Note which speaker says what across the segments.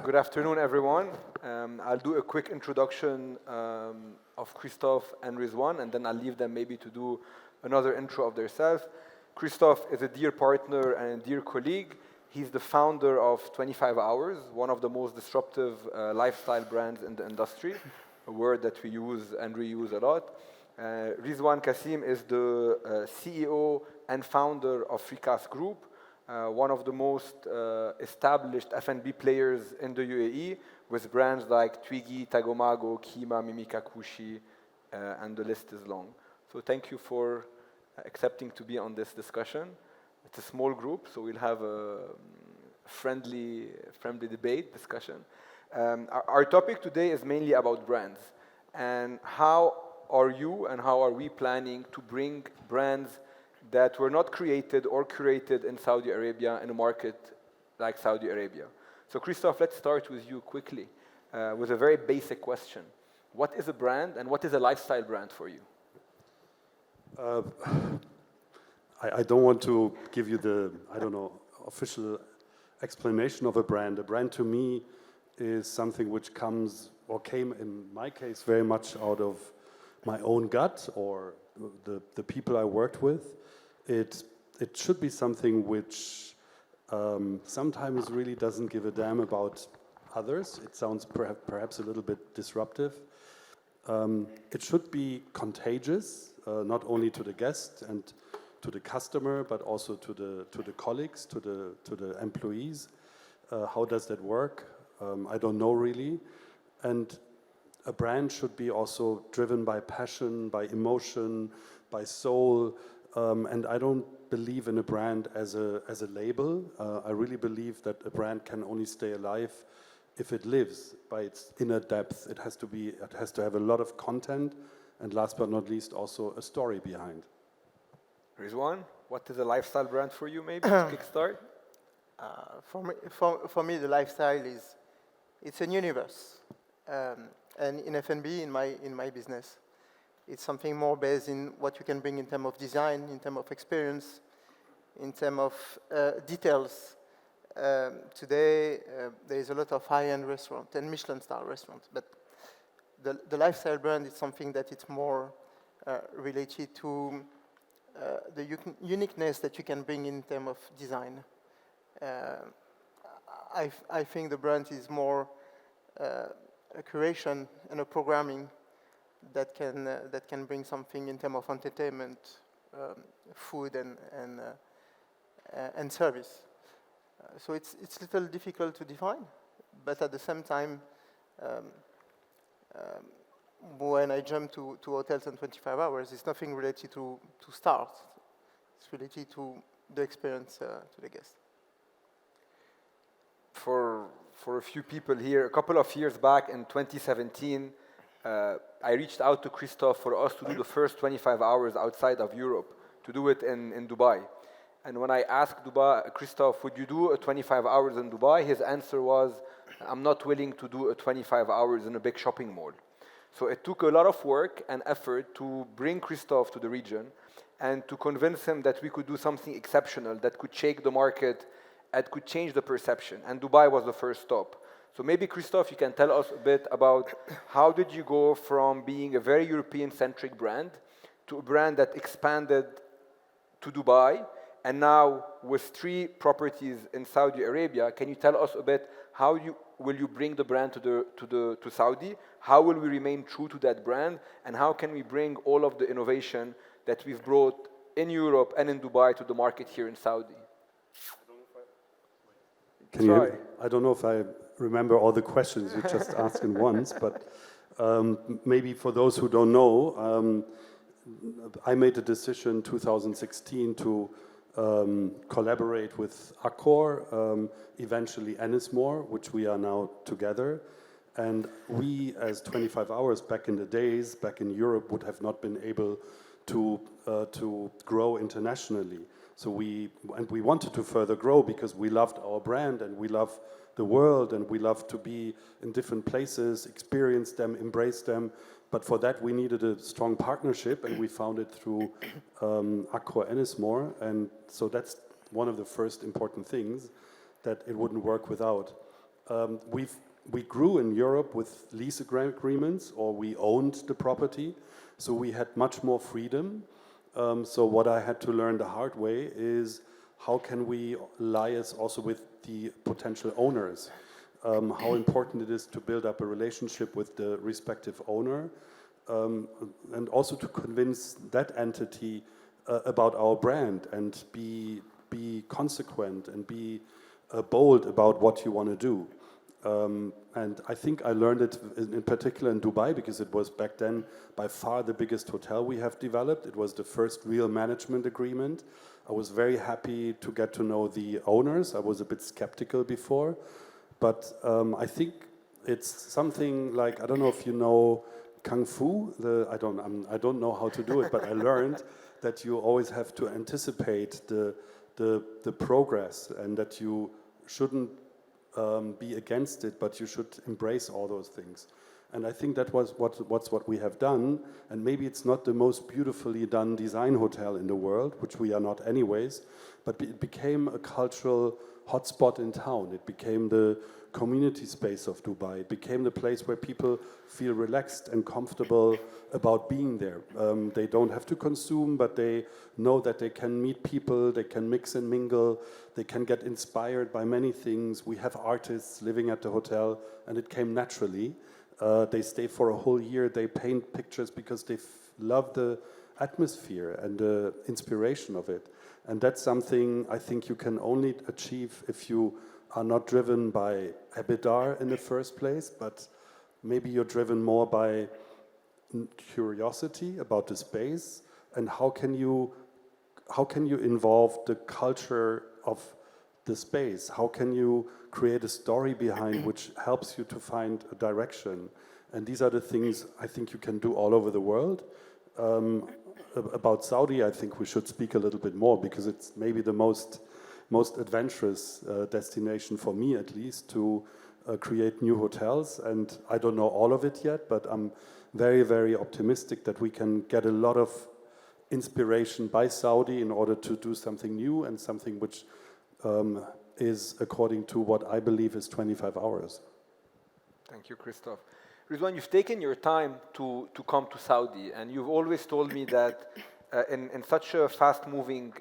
Speaker 1: Good afternoon, everyone. I'll do a quick introduction of Christoph and Rizwan, and then I'll leave them maybe to do another intro of themselves. Christoph is a dear partner and a dear colleague. He's the founder of 25 Hours, one of the most disruptive lifestyle brands in the industry, a word that we use and reuse a lot. Rizwan Kassim is the CEO and founder of IKAS Group, one of the most established F&B players in the UAE, with brands like Twiggy, Tagomago, Kima, Mimika Kushi, and the list is long. So thank you for accepting to be on this discussion. It's a small group, so we'll have a friendly debate discussion. Our topic today is mainly about brands, and how are you and how are we planning to bring brands that were not created or curated in Saudi Arabia in a market like Saudi Arabia. So Christoph, let's start with you quickly with a very basic question. What is a brand and what is a lifestyle brand for you?
Speaker 2: I don't want to give you the, official explanation of a brand. A brand to me is something which comes or came, in my case, very much out of my own gut or the people I worked with. It should be something which sometimes really doesn't give a damn about others. It sounds perhaps a little bit disruptive. It should be contagious, not only to the guest and to the customer, but also to the colleagues, to the employees. How does that work? I don't know really. And a brand should be also driven by passion, by emotion, by soul. And I don't believe in a brand as a label. I really believe that a brand can only stay alive if it lives by its inner depth. It has to have a lot of content, and last but not least, also a story behind.
Speaker 1: Rizwan, what is a lifestyle brand for you, maybe to kickstart?
Speaker 3: For me, the lifestyle it's a universe, and in F&B, in my business, it's something more based in what you can bring in terms of design, in terms of experience, in terms of details. Today, there is a lot of high-end restaurants and Michelin-star restaurants, but the lifestyle brand is something that it's more related to the uniqueness that you can bring in terms of design. I think the brand is more a curation and a programming that can bring something in terms of entertainment, food and service. So it's a little difficult to define, but at the same time, when I jump to hotels and 25 hours, it's nothing related to stars. It's related to the experience to the guest.
Speaker 1: For a few people here, a couple of years back in 2017, I reached out to Christoph for us to do the first 25 hours outside of Europe, to do it in Dubai. And when I asked Christoph, would you do a 25 hours in Dubai? His answer was, I'm not willing to do a 25 hours in a big shopping mall. So it took a lot of work and effort to bring Christoph to the region and to convince him that we could do something exceptional that could shake the market and could change the perception. And Dubai was the first stop. So maybe, Christoph, you can tell us a bit about how did you go from being a very European-centric brand to a brand that expanded to Dubai, and now with 3 properties in Saudi Arabia. Can you tell us a bit how will you bring the brand to Saudi? How will we remain true to that brand? And how can we bring all of the innovation that we've brought in Europe and in Dubai to the market here in Saudi?
Speaker 2: I don't know if I remember all the questions you just asked in once, but maybe for those who don't know, I made a decision in 2016 to collaborate with Accor, eventually Ennismore, which we are now together. And we, as 25 Hours back in the days, back in Europe, would have not been able to grow internationally. So we wanted to further grow because we loved our brand and we love the world and we love to be in different places, experience them, embrace them. But for that, we needed a strong partnership, and we found it through Accor Ennismore. And so that's one of the first important things, that it wouldn't work without. We grew in Europe with lease agreements, or we owned the property, so we had much more freedom. So what I had to learn the hard way is how can we liaise also with the potential owners? How important it is to build up a relationship with the respective owner, and also to convince that entity about our brand and be consequent and be bold about what you want to do. And I think I learned it in particular in Dubai, because it was back then by far the biggest hotel we have developed. It was the first real management agreement. I was very happy to get to know the owners. I was a bit skeptical before, but I think it's something like, I don't know if you know Kung Fu. I don't know how to do it, but I learned that you always have to anticipate the progress, and that you shouldn't be against it, but you should embrace all those things. And I think that was what we have done. And maybe it's not the most beautifully done design hotel in the world, which we are not anyways, but it became a cultural hotspot in town. It became the community space of Dubai. It became the place where people feel relaxed and comfortable about being there. They don't have to consume, but they know that they can meet people, they can mix and mingle, they can get inspired by many things. We have artists living at the hotel, and it came naturally. They stay for a whole year, they paint pictures because they love the atmosphere and the inspiration of it. And that's something I think you can only achieve if you are not driven by EBITDA in the first place, but maybe you're driven more by curiosity about the space, and how can you involve the culture of the space? How can you create a story behind which helps you to find a direction? And these are the things I think you can do all over the world. About Saudi, I think we should speak a little bit more, because it's maybe the most adventurous destination for me, at least, to create new hotels. And I don't know all of it yet, but I'm very, very optimistic that we can get a lot of inspiration by Saudi in order to do something new and something which is according to what I believe is 25 hours.
Speaker 1: Thank you, Christoph. Rizwan, you've taken your time to come to Saudi, and you've always told me that in such a fast-moving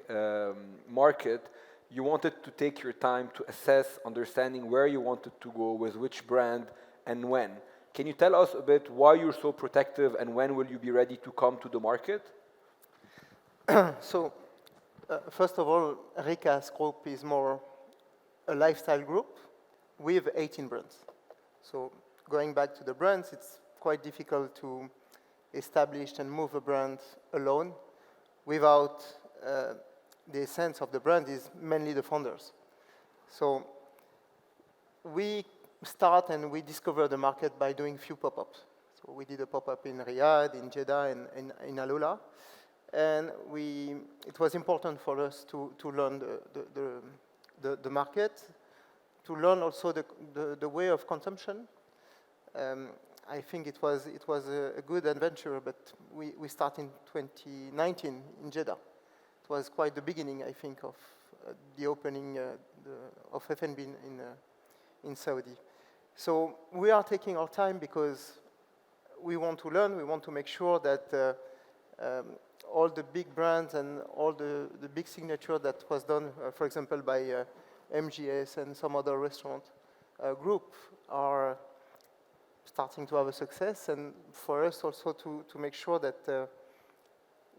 Speaker 1: market, you wanted to take your time to assess, understanding where you wanted to go, with which brand, and when. Can you tell us a bit why you're so protective, and when will you be ready to come to the market?
Speaker 3: So, first of all, IKAS group is more a lifestyle group with 18 brands. So, going back to the brands, it's quite difficult to establish and move a brand alone without the essence of the brand is mainly the founders. So we start and we discover the market by doing few pop-ups. So we did a pop-up in Riyadh, in Jeddah, and in Alula. And it was important for us to learn the market, to learn also the way of consumption. I think it was a good adventure, but we start in 2019 in Jeddah. It was quite the beginning, I think, of the opening of F&B in Saudi. So we are taking our time because we want to learn. We want to make sure that all the big brands and all the big signature that was done, for example, by MGS and some other restaurant group are starting to have a success, and for us also to make sure that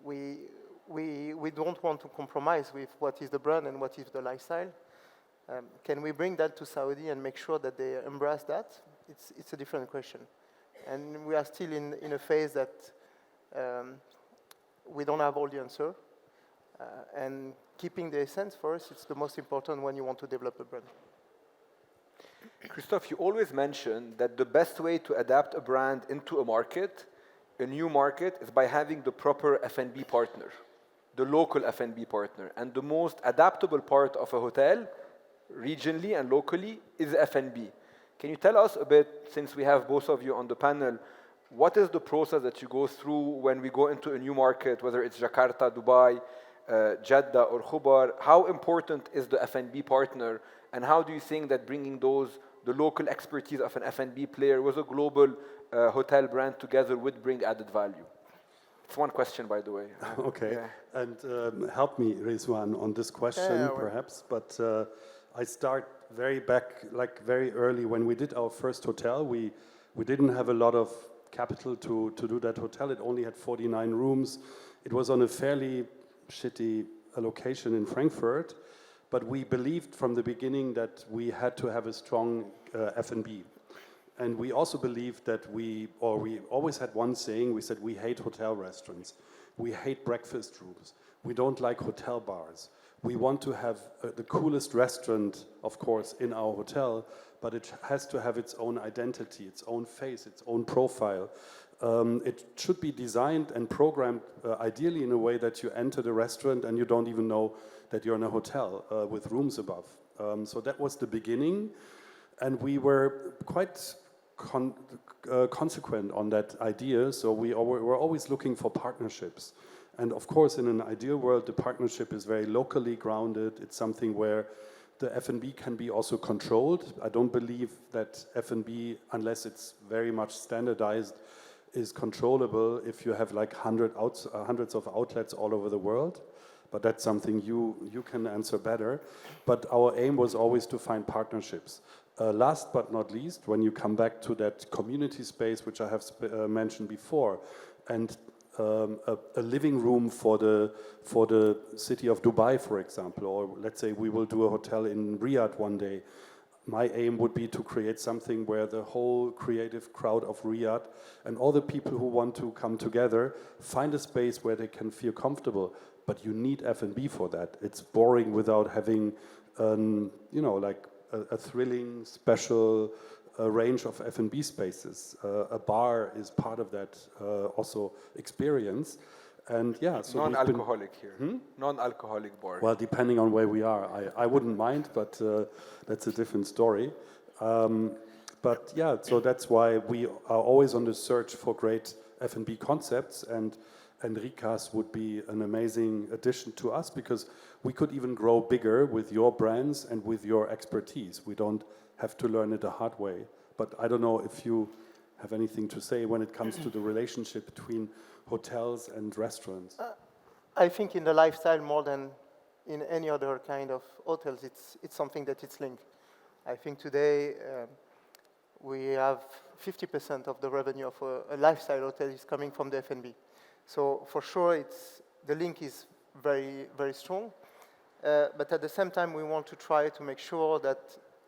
Speaker 3: we don't want to compromise with what is the brand and what is the lifestyle. Can we bring that to Saudi and make sure that they embrace that? It's a different question. And we are still in a phase that we don't have all the answer. And keeping the essence for us, it's the most important when you want to develop a brand.
Speaker 1: Christoph, you always mention that the best way to adapt a brand into a new market, is by having the proper F&B partner, the local F&B partner. And the most adaptable part of a hotel, regionally and locally, is F&B. Can you tell us a bit, since we have both of you on the panel, what is the process that you go through when we go into a new market, whether it's Jakarta, Dubai, Jeddah, or Khubar? How important is the F&B partner, and how do you think that bringing those the local expertise of an F&B player with a global hotel brand together would bring added value? It's one question, by the way.
Speaker 2: Okay,
Speaker 1: Yeah.
Speaker 2: and help me, Rizwan, on this question,
Speaker 3: Yeah, well.
Speaker 2: perhaps. But I start very back, like very early. When we did our first hotel, we didn't have a lot of capital to do that hotel. It only had 49 rooms. It was on a fairly shitty location in Frankfurt, but we believed from the beginning that we had to have a strong F&B. And we also believed that we always had one saying, we said we hate hotel restaurants, we hate breakfast rooms, we don't like hotel bars. We want to have the coolest restaurant, of course, in our hotel, but it has to have its own identity, its own face, its own profile. It should be designed and programmed ideally in a way that you enter the restaurant and you don't even know that you're in a hotel with rooms above. So that was the beginning, and we were quite consequent on that idea, so we're always looking for partnerships. And of course, in an ideal world, the partnership is very locally grounded. It's something where the F&B can be also controlled. I don't believe that F&B, unless it's very much standardized, is controllable if you have like hundreds of outlets all over the world. But that's something you can answer better. But our aim was always to find partnerships. Last but not least, when you come back to that community space, which I have mentioned before, and a living room for the city of Dubai, for example, or let's say we will do a hotel in Riyadh one day. My aim would be to create something where the whole creative crowd of Riyadh and all the people who want to come together find a space where they can feel comfortable. But you need F&B for that. It's boring without having, like a thrilling, special range of F&B spaces. A bar is part of that also experience. And yeah, so
Speaker 1: non-alcoholic here. Non-alcoholic bar.
Speaker 2: Well, depending on where we are, I wouldn't mind, but that's a different story. But yeah, so that's why we are always on the search for great F&B concepts, and IKAS would be an amazing addition to us because we could even grow bigger with your brands and with your expertise. We don't have to learn it the hard way. But I don't know if you have anything to say when it comes to the relationship between hotels and restaurants.
Speaker 3: I think in the lifestyle more than in any other kind of hotels, it's something that it's linked. I think today we have 50% of the revenue of a lifestyle hotel is coming from the F&B. So for sure, the link is very, very strong. But at the same time, we want to try to make sure that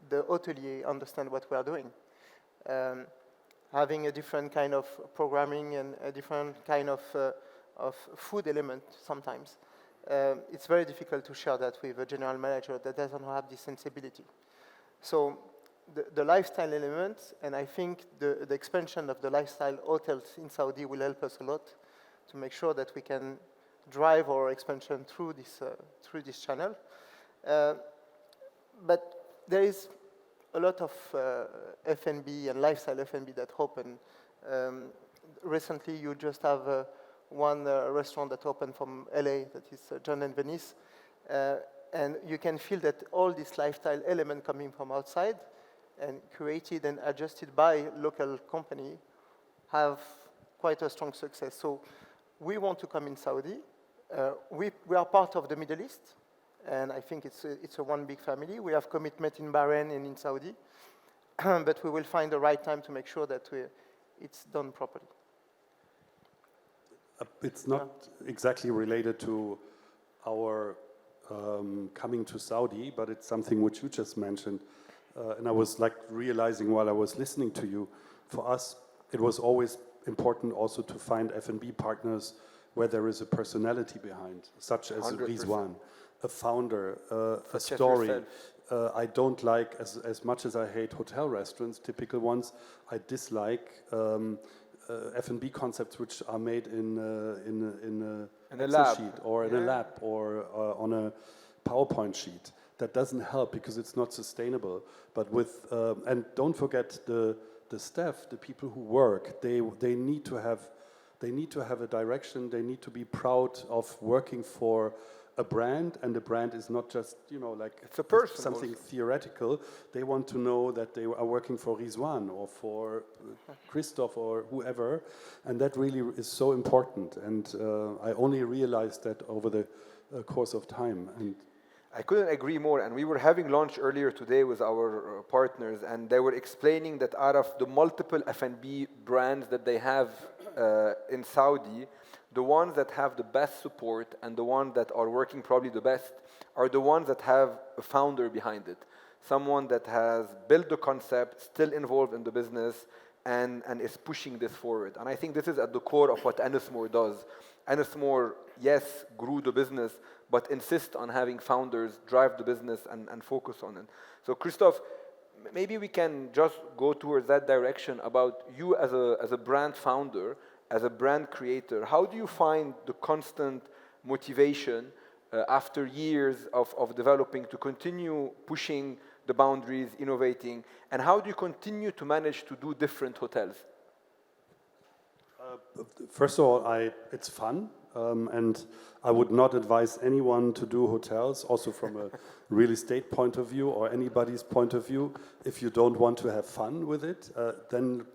Speaker 3: the hotelier understand what we are doing. Having a different kind of programming and a different kind of food element sometimes. It's very difficult to share that with a general manager that doesn't have this sensibility. So the lifestyle element, and I think the expansion of the lifestyle hotels in Saudi will help us a lot to make sure that we can drive our expansion through this channel. But there is a lot of F&B and lifestyle F&B that open. Recently, you just have one restaurant that opened from LA, that is John and Venice. And you can feel that all this lifestyle element coming from outside and created and adjusted by local company have quite a strong success. So we want to come in Saudi. We are part of the Middle East, and I think it's a one big family. We have commitment in Bahrain and in Saudi, but we will find the right time to make sure that it's done properly.
Speaker 2: It's not exactly related to our coming to Saudi, but it's something which you just mentioned. And I was like realizing while I was listening to you, for us, it was always important also to find F&B partners where there is a personality behind, such as 100%. Rizwan, a founder, a story. I don't like, as much as I hate hotel restaurants, typical ones, I dislike F&B concepts which are made in a Excel sheet or in a lab or on a PowerPoint sheet. That doesn't help because it's not sustainable. But with and don't forget the staff, the people who work. They need to have a direction. They need to be proud of working for a brand, and the brand is not just, like
Speaker 1: It's a person
Speaker 2: something
Speaker 1: also.
Speaker 2: theoretical. They want to know that they are working for Rizwan or for Christoph or whoever, and that really is so important. And I only realized that over the course of time. And
Speaker 1: I couldn't agree more. And we were having lunch earlier today with our partners, and they were explaining that out of the multiple F&B brands that they have in Saudi, the ones that have the best support and the ones that are working probably the best are the ones that have a founder behind it. Someone that has built the concept, still involved in the business, and is pushing this forward. And I think this is at the core of what Ennismore does. Ennismore, yes, grew the business, but insist on having founders drive the business and focus on it. So Christoph, maybe we can just go towards that direction about you as a brand founder, as a brand creator. How do you find the constant motivation after years of developing to continue pushing the boundaries, innovating, and how do you continue to manage to do different hotels?
Speaker 2: First of all, it's fun, and I would not advise anyone to do hotels, also from a real estate point of view or anybody's point of view. If you don't want to have fun with it, then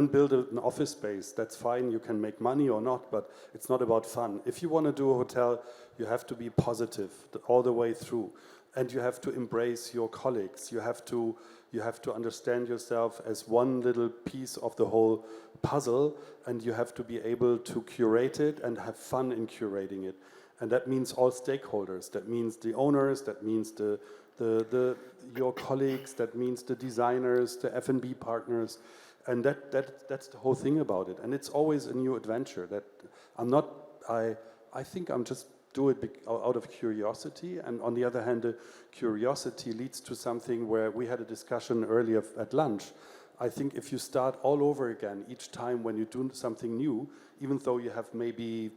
Speaker 2: build an office space. That's fine. You can make money or not, but it's not about fun. If you want to do a hotel, you have to be positive all the way through, and you have to embrace your colleagues. You have to understand yourself as one little piece of the whole puzzle, and you have to be able to curate it and have fun in curating it. And that means all stakeholders. That means the owners. That means your colleagues. That means the designers, the F&B partners. And that's the whole thing about it. And it's always a new adventure. That I think I'm just do it out of curiosity. And on the other hand, the curiosity leads to something where we had a discussion earlier at lunch. I think if you start all over again each time when you do something new, even though you have maybe,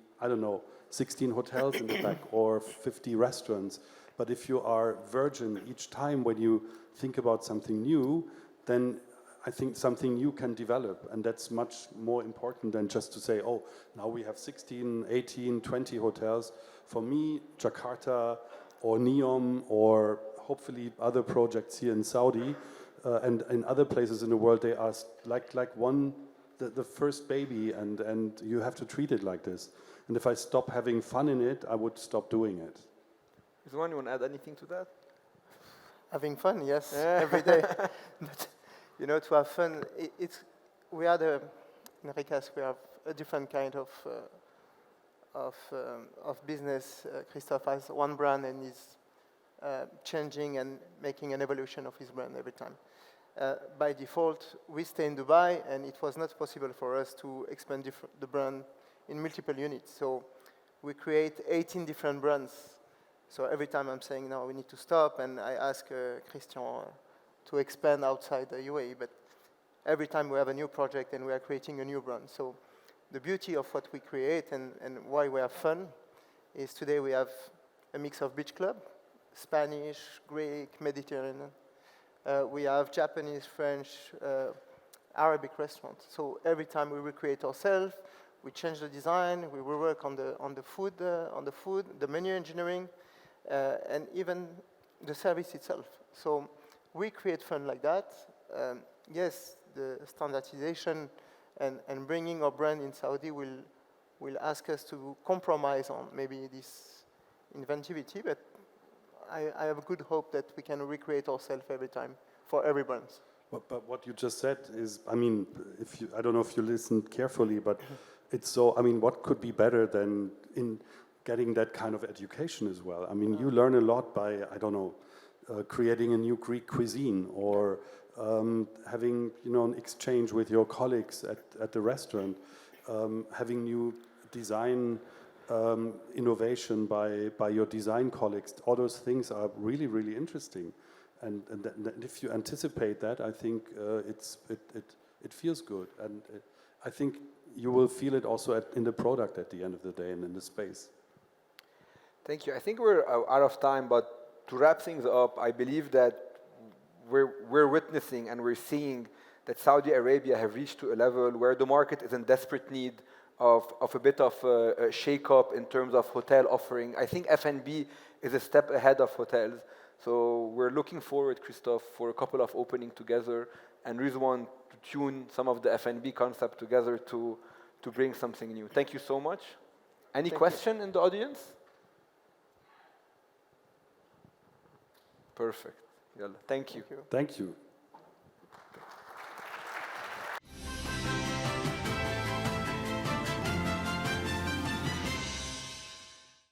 Speaker 2: 16 hotels in the back or 50 restaurants, but if you are virgin each time when you think about something new, then I think something new can develop, and that's much more important than just to say, oh, now we have 16, 18, 20 hotels. For me, Jakarta or Neom or hopefully other projects here in Saudi and in other places in the world, they are like the first baby, and you have to treat it like this. And if I stop having fun in it, I would stop doing it.
Speaker 1: Rizwan, you want to add anything to that?
Speaker 3: Having fun, yes, every day. But, to have fun, we had in IKAS, we have a different kind of business. Christoph has one brand and is changing and making an evolution of his brand every time. By default, we stay in Dubai, and it was not possible for us to expand the brand in multiple units. So we create 18 different brands. So every time I'm saying, no, we need to stop, and I ask Christian to expand outside the UAE. But every time we have a new project and we are creating a new brand. So the beauty of what we create and why we have fun is today we have a mix of beach club, Spanish, Greek, Mediterranean. We have Japanese, French, Arabic restaurants. So every time we recreate ourselves, we change the design, we work on the food, the menu engineering, and even the service itself. So we create fun like that. Yes, the standardization and bringing our brand in Saudi will ask us to compromise on maybe this inventivity, but I have a good hope that we can recreate ourselves every time for every brand.
Speaker 2: But what you just said is, I mean, I don't know if you listened carefully, but it's so, I mean, what could be better than in getting that kind of education as well? I mean, you learn a lot by, I don't know, creating a new Greek cuisine or having, an exchange with your colleagues at the restaurant, having new design innovation by your design colleagues. All those things are really, really interesting. And if you anticipate that, I think it feels good. And I think you will feel it also in the product at the end of the day and in the space.
Speaker 1: Thank you. I think we're out of time, but to wrap things up, I believe that we're witnessing and we're seeing that Saudi Arabia have reached to a level where the market is in desperate need of a bit of a shake-up in terms of hotel offering. I think F&B is a step ahead of hotels. So we're looking forward, Christoph, for a couple of opening together, and Rizwan to tune some of the F&B concept together to bring something new. Thank you so much. Any question in the audience? Perfect. Yalla. Thank you.
Speaker 2: Thank you.